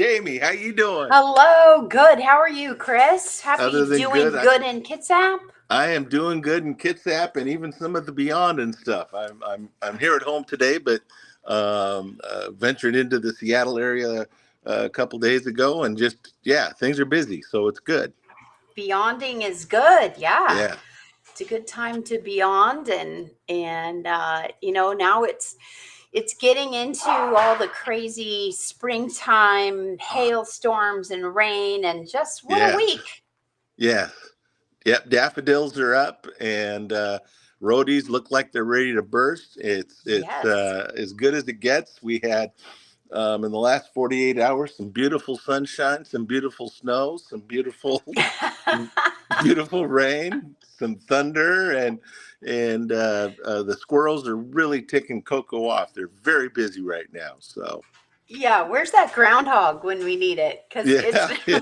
Jamie. How you doing? Hello, good. How are you, Chris? Other Happy than good, doing good in Kitsap? I am doing good in Kitsap and even some of the beyond and stuff. I'm here at home today, but ventured into the Seattle area a couple days ago, and just things are busy, so it's good. Beyonding is good. Yeah. Yeah, It's a good time to beyond now it's getting into all the crazy springtime hailstorms and rain and just what a yeah, week. yeah. Yep, daffodils are up, and roadies look like they're ready to burst. It's Yes. as good as it gets. We had in the last 48 hours some beautiful sunshine, some beautiful snow, some beautiful beautiful rain, some thunder, and the squirrels are really ticking Coco off. They're very busy right now. So Yeah, where's that groundhog when we need it? Because it's yeah,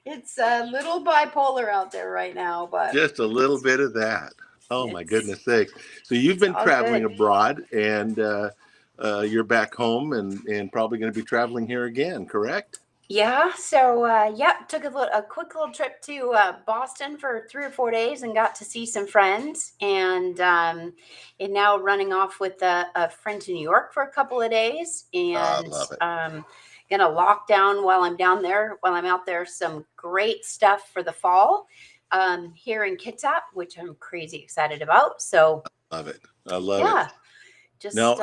it's a little bipolar out there right now, but just a little bit of that. Oh my it's goodness sakes! So you've it's been all traveling good. abroad, and you're back home, and probably going to be traveling here again, correct? Yeah, so took a quick little trip to Boston for 3 or 4 days and got to see some friends, and now running off with a friend to New York for a couple of days, I and love it. gonna lock down while I'm down there, while I'm out there, some great stuff for the fall here in Kitsap, which I'm crazy excited about. So Love it. I love it. yeah, just No,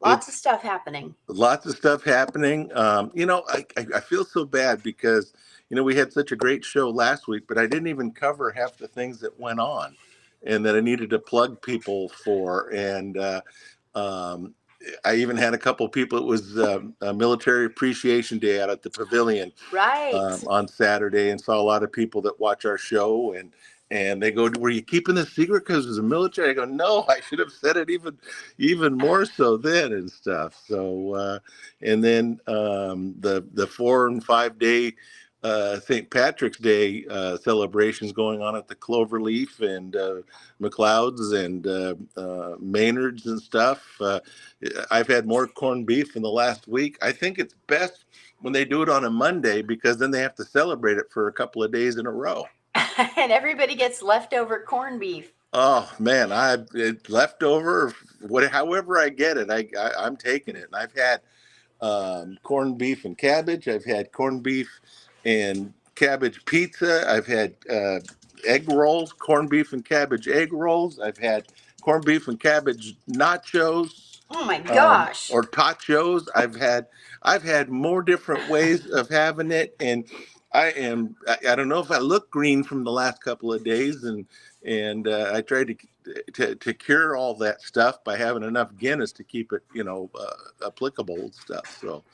lots of it's stuff happening. lots of stuff happening. I feel so bad because we had such a great show last week, but I didn't even cover half the things that went on, and that I needed to plug people for. And um, I even had a couple people. It was a Military Appreciation Day out at the Pavilion Right. on Saturday, and saw a lot of people that watch our show, and they go, "Were you keeping this secret because it was a military?" I go, "No, I should have said it even more so then and stuff." So and then the 4 and 5 day St. Patrick's Day celebrations going on at the Cloverleaf and McLeod's and Maynard's and stuff. I've had more corned beef in the last week. I think it's best when they do it on a Monday, because then they have to celebrate it for a couple of days in a row. And everybody gets leftover corned beef. Oh man, leftover, however I get it, I'm taking it. And I've had corned beef and cabbage. I've had corned beef and cabbage pizza. I've had egg rolls, corned beef and cabbage egg rolls. I've had corned beef and cabbage nachos, Oh my gosh. or tachos. I've had more different ways of having it, and I don't know if I look green from the last couple of days, and I tried to cure all that stuff by having enough Guinness to keep it applicable and stuff. So,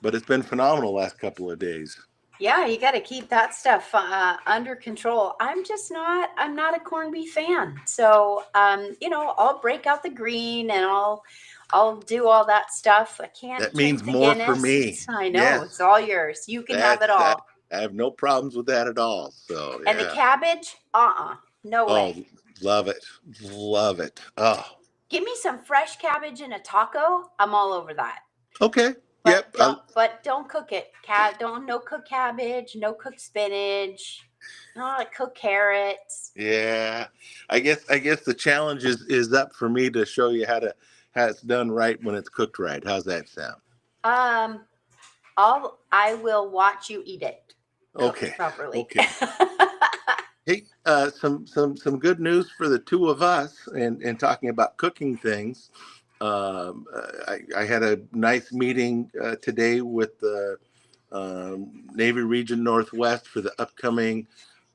but it's been phenomenal last couple of days. Yeah, you got to keep that stuff under control. I'm not a corned beef fan. So, I'll break out the green and I'll do all that stuff. I can't That drink means the more for Guinness. me. I know, Yes, it's all yours. You can have it that all. I have no problems with that at all. So And the yeah. cabbage, no Oh, way. love it, love it. Oh, Give me some fresh cabbage in a taco. I'm all over that. okay. But Yep. don't cook it. Don't no cook cabbage, no cook spinach, no cook carrots. Yeah, I guess the challenge is up for me to show you how it's done right when it's cooked right. How's that sound? Um, I will watch you eat it Okay, properly. okay. Hey, some good news for the two of us, and talking about cooking things. I had a nice meeting today with the Navy Region Northwest for the upcoming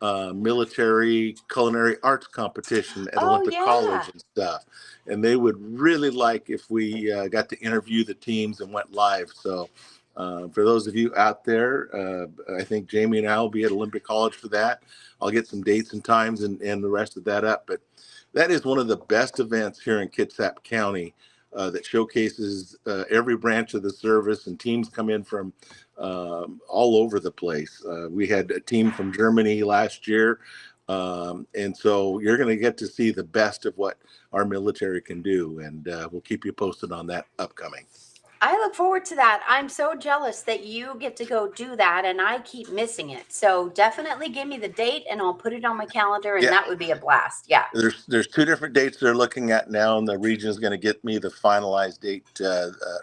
military culinary arts competition at Oh Olympic yeah. College and stuff. And they would really like if we got to interview the teams and went live. So for those of you out there, I think Jamie and I will be at Olympic College for that. I'll get some dates and times and the rest of that up. But that is one of the best events here in Kitsap County that showcases every branch of the service, and teams come in from all over the place. We had a team from Germany last year. And so you're going to get to see the best of what our military can do. And we'll keep you posted on that upcoming. I look forward to that. I'm so jealous that you get to go do that and I keep missing it. So definitely give me the date and I'll put it on my calendar and Yeah. that would be a blast. Yeah. There's two different dates they're looking at now, and the region is going to get me the finalized date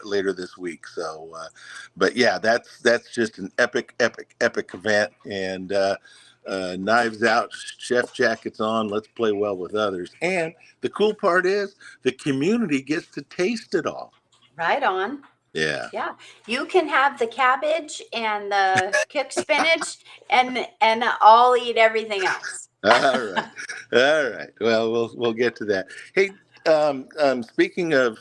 later this week. So, but yeah, that's just an epic event, and knives out, chef jackets on. Let's play well with others. And the cool part is the community gets to taste it all. Right on. Yeah. Yeah. You can have the cabbage and the cooked spinach and I'll eat everything else. All right. All right. Well, we'll get to that. Hey, speaking of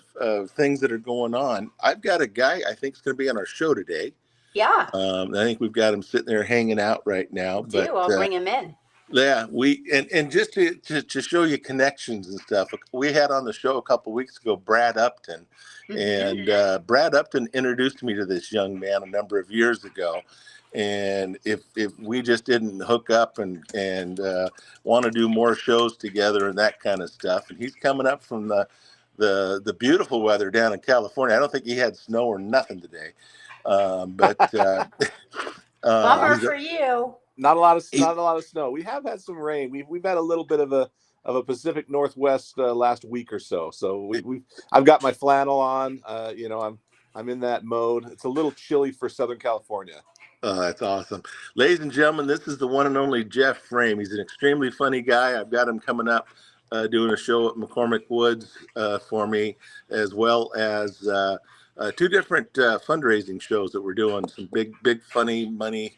things that are going on, I've got a guy I think is going to be on our show today. Yeah. I think we've got him sitting there hanging out right now. But I'll bring him in. yeah, and just to show you connections and stuff, we had on the show a couple weeks ago Brad Upton, and Brad Upton introduced me to this young man a number of years ago. And if we just didn't hook up and want to do more shows together and that kind of stuff, and he's coming up from the beautiful weather down in California. I don't think he had snow or nothing today, but bummer for you. Not a lot of snow. We have had some rain. We've had a little bit of a Pacific Northwest last week or so. So I've got my flannel on. I'm in that mode. It's a little chilly for Southern California. Oh, that's awesome. Ladies and gentlemen, this is the one and only Jeff Frame. He's an extremely funny guy. I've got him coming up doing a show at McCormick Woods for me, as well as two different fundraising shows that we're doing, some big funny money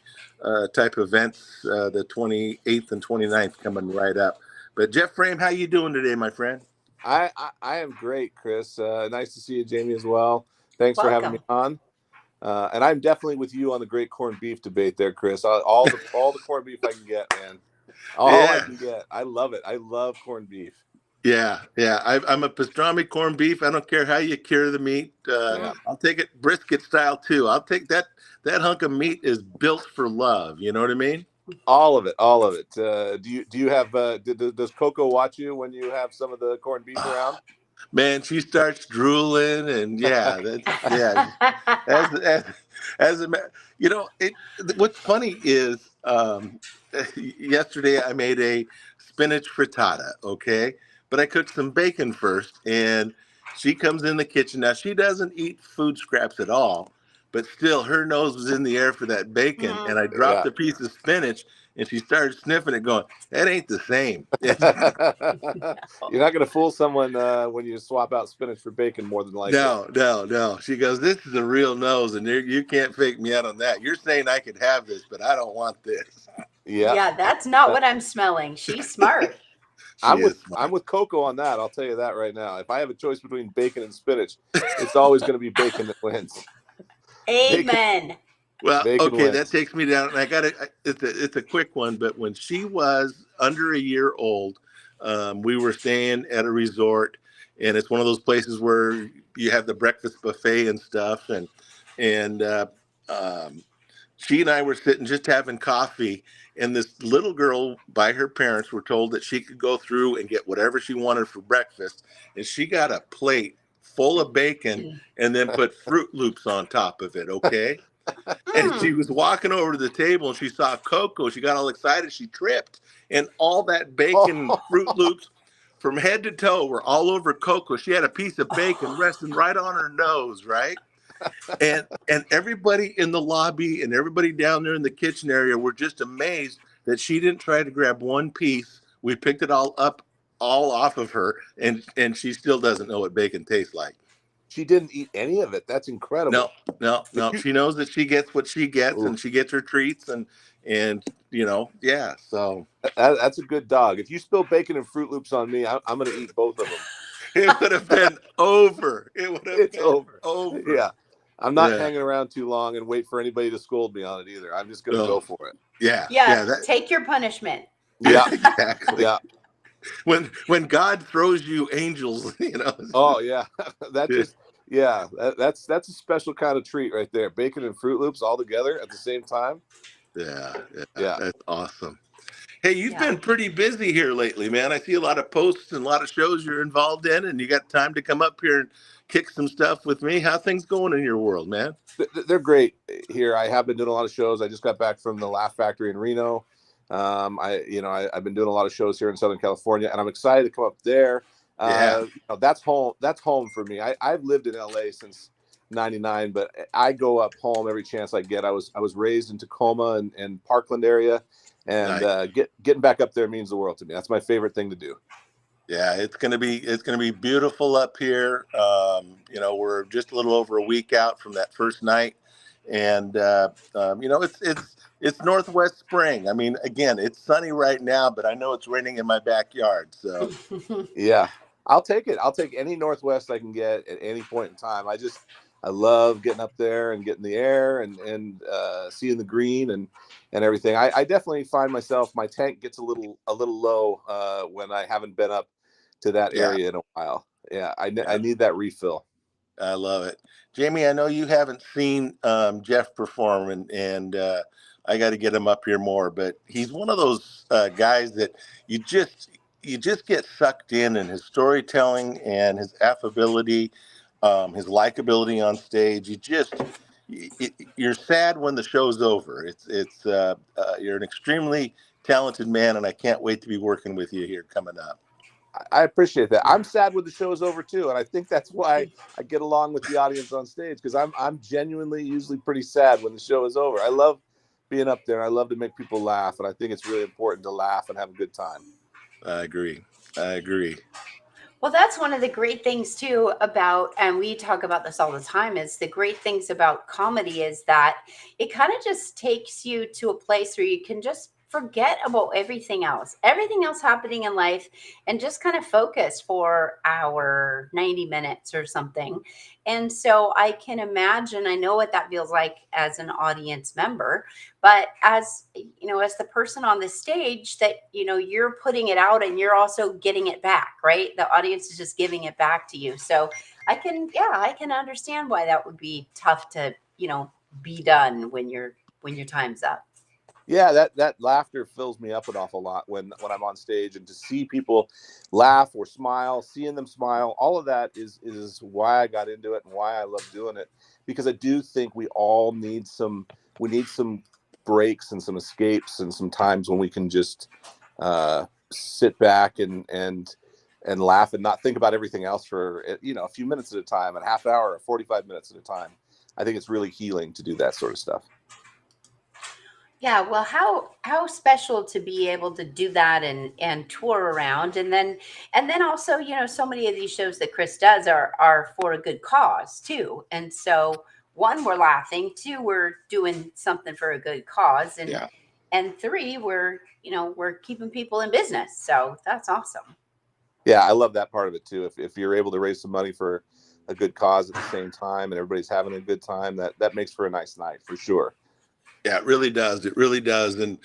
type events, the 28th and 29th coming right up. But Jeff Frame, how you doing today, my friend? I am great, Chris. Nice to see you, Jamie, as well. Thanks for having me on. And I'm definitely with you on the great corned beef debate there, Chris. All the corned beef I can get, man. All I can get. I love it. I love corned beef. Yeah. I'm a pastrami corned beef. I don't care how you cure the meat. I'll take it brisket style too. I'll take that. That hunk of meat is built for love. You know what I mean? All of it. Do you have? Does Coco watch you when you have some of the corned beef around? Man, she starts drooling, and what's funny is yesterday I made a spinach frittata, okay, but I cooked some bacon first, and she comes in the kitchen. Now she doesn't eat food scraps at all, but still her nose was in the air for that bacon, and I dropped a piece of spinach. And she started sniffing it, going, "That ain't the same." You're not going to fool someone when you swap out spinach for bacon, more than likely. No. She goes, "This is a real nose, and you can't fake me out on that. You're saying I could have this, but I don't want this." Yeah, that's not what I'm smelling. She's smart. I'm with Coco on that. I'll tell you that right now. If I have a choice between bacon and spinach, it's always going to be bacon that wins. Amen. Bacon. Well, okay, that takes me down. And it's a quick one, but when she was under a year old, we were staying at a resort, and it's one of those places where you have the breakfast buffet and stuff. And she and I were sitting just having coffee, and this little girl by her parents were told that she could go through and get whatever she wanted for breakfast. And she got a plate full of bacon and then put Fruit Loops on top of it. Okay. And she was walking over to the table and she saw Coco. She got all excited. She tripped, and all that bacon Fruit Loops from head to toe were all over Coco. She had a piece of bacon resting right on her nose, right? And everybody in the lobby and everybody down there in the kitchen area were just amazed that she didn't try to grab one piece. We picked it all up, all off of her, and she still doesn't know what bacon tastes like. She didn't eat any of it. That's incredible. No. She knows that she gets what she gets, and she gets her treats, and So that's a good dog. If you spill bacon and Fruit Loops on me, I'm going to eat both of them. It would have been over. It's over. Yeah. I'm not hanging around too long and wait for anybody to scold me on it either. I'm just going to go for it. Yeah. Take your punishment. Yeah, exactly. Yeah. When God throws you angels, Oh yeah, that's a special kind of treat right there. Bacon and Fruit Loops all together at the same time. Yeah, that's awesome. Hey, you've been pretty busy here lately, man. I see a lot of posts and a lot of shows you're involved in, and you got time to come up here and kick some stuff with me. How things going in your world, man? They're great here. I have been doing a lot of shows. I just got back from the Laugh Factory in Reno. I've been doing a lot of shows here in Southern California, and I'm excited to come up there. Yeah, That's home. That's home for me. I've lived in LA since '99, but I go up home every chance I get. I was raised in Tacoma and Parkland area, and nice. Getting back up there means the world to me. That's my favorite thing to do. Yeah, it's gonna be beautiful up here. We're just a little over a week out from that first night, and it's Northwest spring. I mean, again, it's sunny right now, but I know it's raining in my backyard. So Yeah, I'll take it. I'll take any Northwest I can get at any point in time. I love getting up there and getting the air and seeing the green and everything. I definitely find myself, my tank gets a little low when I haven't been up to that yeah, area in a while. Yeah, I yeah. need that refill. I love it. Jamie, I know you haven't seen Jeff perform, and I got to get him up here more. But he's one of those guys that you just you just get sucked in his storytelling and his affability, his likability on stage. You're sad when the show's over. You're an extremely talented man, and I can't wait to be working with you here coming up. I appreciate that. I'm sad when the show is over too, and I think that's why I get along with the audience on stage, because I'm genuinely usually pretty sad when the show is over. I love being up there. I love to make people laugh, and I think it's really important to laugh and have a good time. I agree. I agree. Well, that's one of the great things too about, and we talk about this all the time, is the great things about comedy is that it kind of just takes you to a place where you can just forget about everything else happening in life, and just kind of focus for our 90 minutes or something. And so I can imagine, I know what that feels like as an audience member, but as as the person on the stage, that you're putting it out and you're also getting it back, right? The audience is just giving it back to you. So I can understand why that would be tough to be done when your time's up. Yeah, that laughter fills me up an awful lot when I'm on stage, and to see people laugh or smile, seeing them smile, all of that is why I got into it and why I love doing it, because I do think we need some breaks and some escapes and some times when we can just sit back and laugh and not think about everything else for a few minutes at a time, a half hour or 45 minutes at a time. I think it's really healing to do that sort of stuff. Yeah, well, how special to be able to do that and tour around, and then also, so many of these shows that Chris does are for a good cause too. And so, one, we're laughing, two, we're doing something for a good cause, and Yeah. and three, we're keeping people in business. So that's awesome. Yeah, I love that part of it too. If you're able to raise some money for a good cause at the same time and everybody's having a good time, that makes for a nice night for sure. Yeah, it really does. It really does. And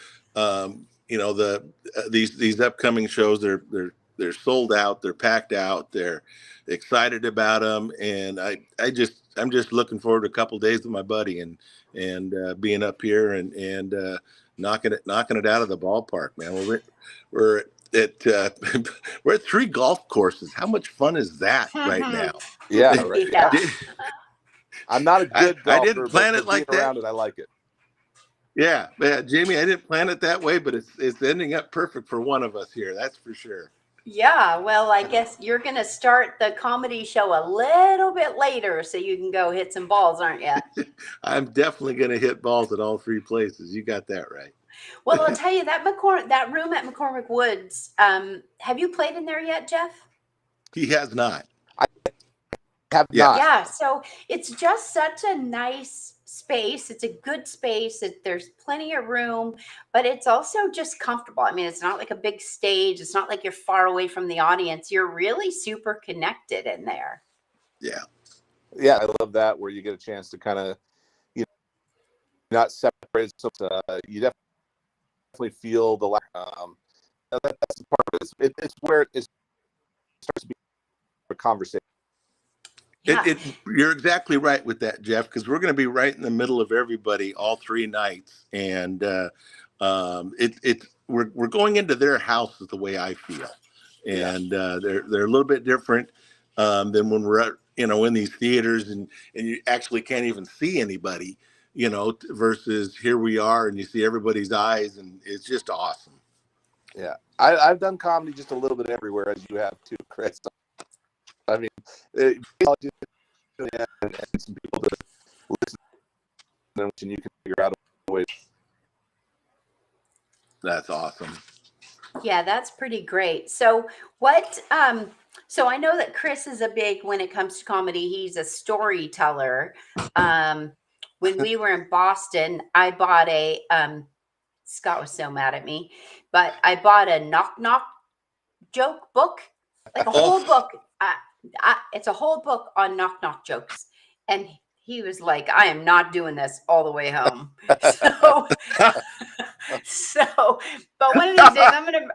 these upcoming shows, they're sold out. They're packed out. They're excited about them, and I'm just looking forward to a couple of days with my buddy and being up here and knocking it out of the ballpark, man. We're at we're at 3 golf courses. How much fun is that right now? Yeah, right. Yeah. I'm not a good I didn't golfer, plan it but being like that. around it, I like it. Yeah, Jamie, I didn't plan it that way, but it's ending up perfect for one of us here. That's for sure. Yeah, well, I guess you're going to start the comedy show a little bit later so you can go hit some balls, aren't you? I'm definitely going to hit balls at all 3 places. You got that right. Well, I'll tell you that room at McCormick Woods. Have you played in there yet, Jeff? He has not. I have Yeah. not. Yeah, so it's just such a nice space. It's a good space. There's plenty of room, but it's also just comfortable. I mean, it's not like a big stage. It's not like you're far away from the audience. You're really super connected in there. Yeah. Yeah, I love that, where you get a chance to kind of, not separate. So you definitely feel the that's the part of it. It's where it starts to be a conversation. Yeah. You're exactly right with that, Jeff, because we're going to be right in the middle of everybody all 3 nights. And we're going into their house is the way I feel, and they're a little bit different than when we're at, in these theaters and you actually can't even see anybody, versus here we are and you see everybody's eyes and it's just awesome. Yeah, I've done comedy just a little bit everywhere, as you have too, Chris. I mean, and some people to listen and you can figure out a way. That's awesome. Yeah, that's pretty great. So so I know that Chris is when it comes to comedy, he's a storyteller. When we were in Boston, I bought Scott was so mad at me, but I bought a knock knock joke book, like a whole book. It's a whole book on knock knock jokes. And he was like, I am not doing this all the way home. But one of these days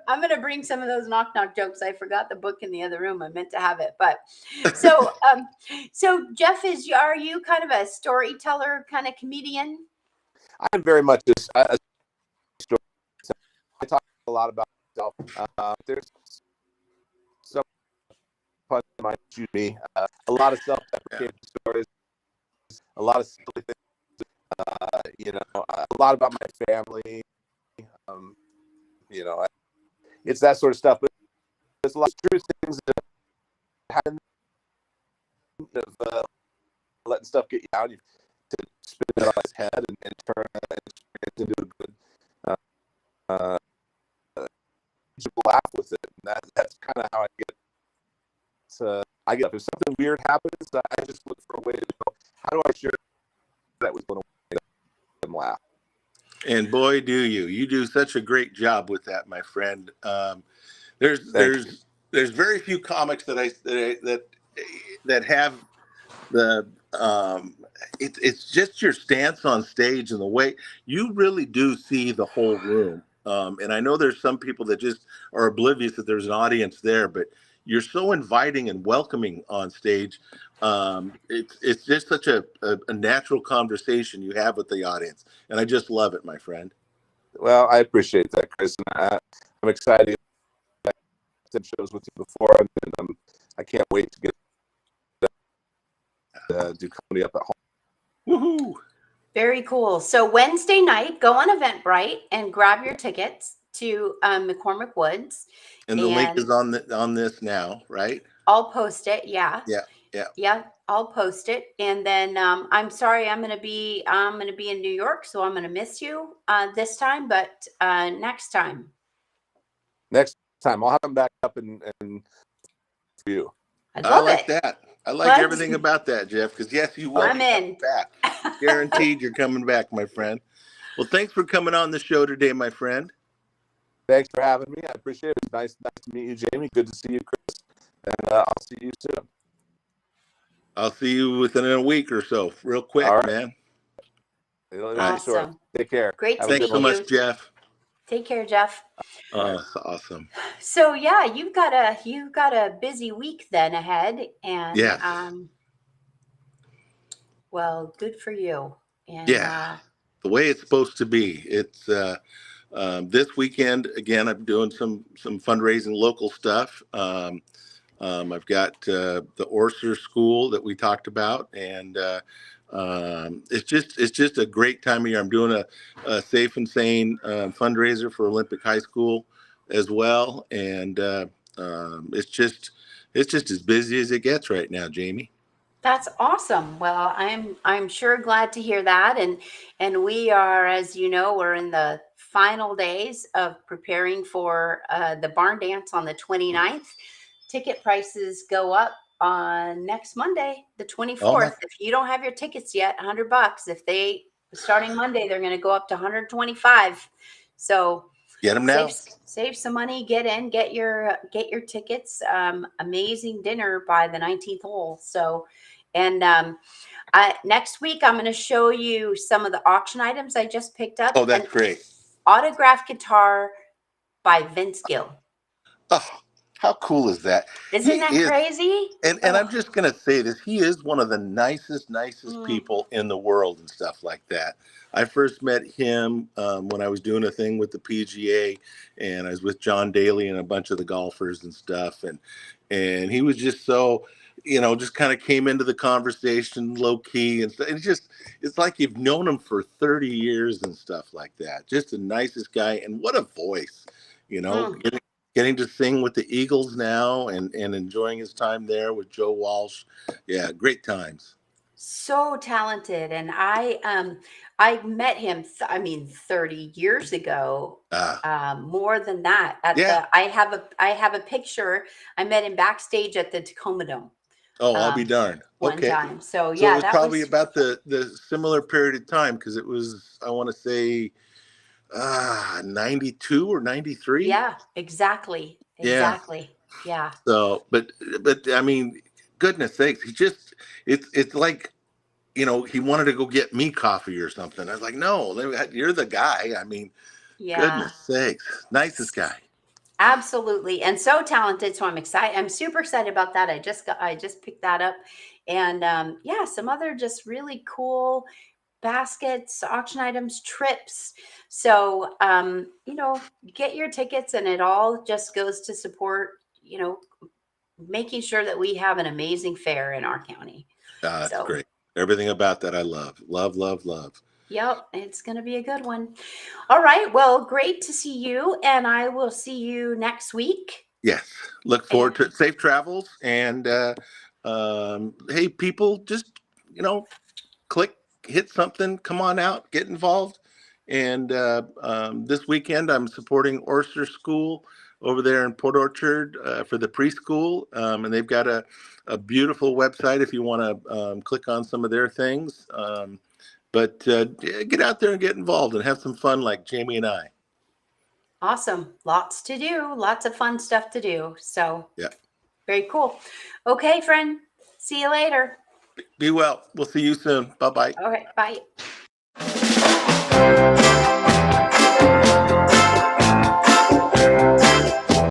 I'm gonna bring some of those knock knock jokes. I forgot the book in the other room. I meant to have it, but so Jeff, are you kind of a storyteller, kind of comedian? I'm very much a story. I talk a lot about myself. There's some punch might shoot me. A lot of self-deprecating stories. A lot of silly things. A lot about my family. It's that sort of stuff. But there's a lot of true things that happen of letting stuff get you out. You to spin it on his head and turn it into a good laugh with it. And that's kind of how I get. I get if something weird happens, I just look for a way to go. How do I share that with one and laugh? And boy, do you do such a great job with that, my friend. There's very few comics that have the it's just your stance on stage and the way you really do see the whole room. And I know there's some people that just are oblivious that there's an audience there, but you're so inviting and welcoming on stage. It's just such a natural conversation you have with the audience, and I just love it, my friend. Well, I appreciate that, Chris. And I'm excited. I've done shows with you before, and I can't wait to get do comedy up at home. Woohoo! Very cool. So Wednesday night, go on Eventbrite and grab your tickets to McCormick Woods. And the link is on this now, right? I'll post it. Yeah. Yeah. I'll post it. And then I'm sorry, I'm gonna be in New York, so I'm gonna miss you this time, but next time. Next time, I'll have them back up and for you. I like that. I like everything about that, Jeff, because yes, you will. I'm in. Back. Guaranteed you're coming back, my friend. Well, thanks for coming on the show today, my friend. Thanks for having me. I appreciate it. It's nice to meet you, Jamie. Good to see you, Chris. And I'll see you soon. I'll see you within a week or so, real quick, man. Awesome. Take care. Great to Thanks so much, Jeff. Take care, Jeff. Awesome. So yeah, you've got a busy week then ahead, and well, good for you. And the way it's supposed to be. It's this weekend again. I'm doing some fundraising local stuff. I've got the Orser School that we talked about, and it's just a great time of year. I'm doing a Safe and Sane fundraiser for Olympic High School as well, and it's just as busy as it gets right now, Jamie. That's awesome. Well, I'm sure glad to hear that, and we are, as you know, we're in the final days of preparing for the barn dance on the 29th. Ticket prices go up on next Monday, the 24th. If you don't have your tickets yet, $100. Starting Monday, they're going to go up to 125. So get them now. Save some money. Get in. Get your tickets. Amazing dinner by the 19th hole. So, and next week I'm going to show you some of the auction items I just picked up. Oh, that's great. Autographed guitar by Vince Gill. Oh, How cool is that? Isn't that crazy? And I'm just going to say this. He is one of the nicest people in the world and stuff like that. I first met him when I was doing a thing with the PGA, and I was with John Daly and a bunch of the golfers and stuff. And he was just so, just kind of came into the conversation low key and stuff. And it's like you've known him for 30 years and stuff like that. Just the nicest guy. And what a voice, getting to sing with the Eagles now and enjoying his time there with Joe Walsh. Yeah, great times. So talented. And I met him 30 years ago. More than that. I have a picture. I met him backstage at the Tacoma Dome. Oh, I'll be darned. One time. So it was probably about the similar period of time, because it was, I want to say, 92 or 93. Yeah, exactly. Yeah. So, but I mean, goodness sakes, it's like, he wanted to go get me coffee or something. I was like, no, you're the guy. I mean, goodness sakes, nicest guy. Absolutely. And so talented. So I'm excited. I'm super excited about that. I just picked that up, and some other just really cool baskets, auction items, trips. So, get your tickets, and it all just goes to support, making sure that we have an amazing fair in our county. That's great. Everything about that I love. Yep, it's going to be a good one. All right. Well, great to see you, and I will see you next week. Yes. Look forward to safe travels. And hey, people, just, hit something, come on out, get involved. And this weekend, I'm supporting Orser School over there in Port Orchard for the preschool. And they've got a beautiful website if you want to click on some of their things. But get out there and get involved and have some fun like Jamie and I. Awesome. Lots to do. Lots of fun stuff to do. So, yeah. Very cool. Okay, friend. See you later. Be well. We'll see you soon. Bye-bye. All right. Bye.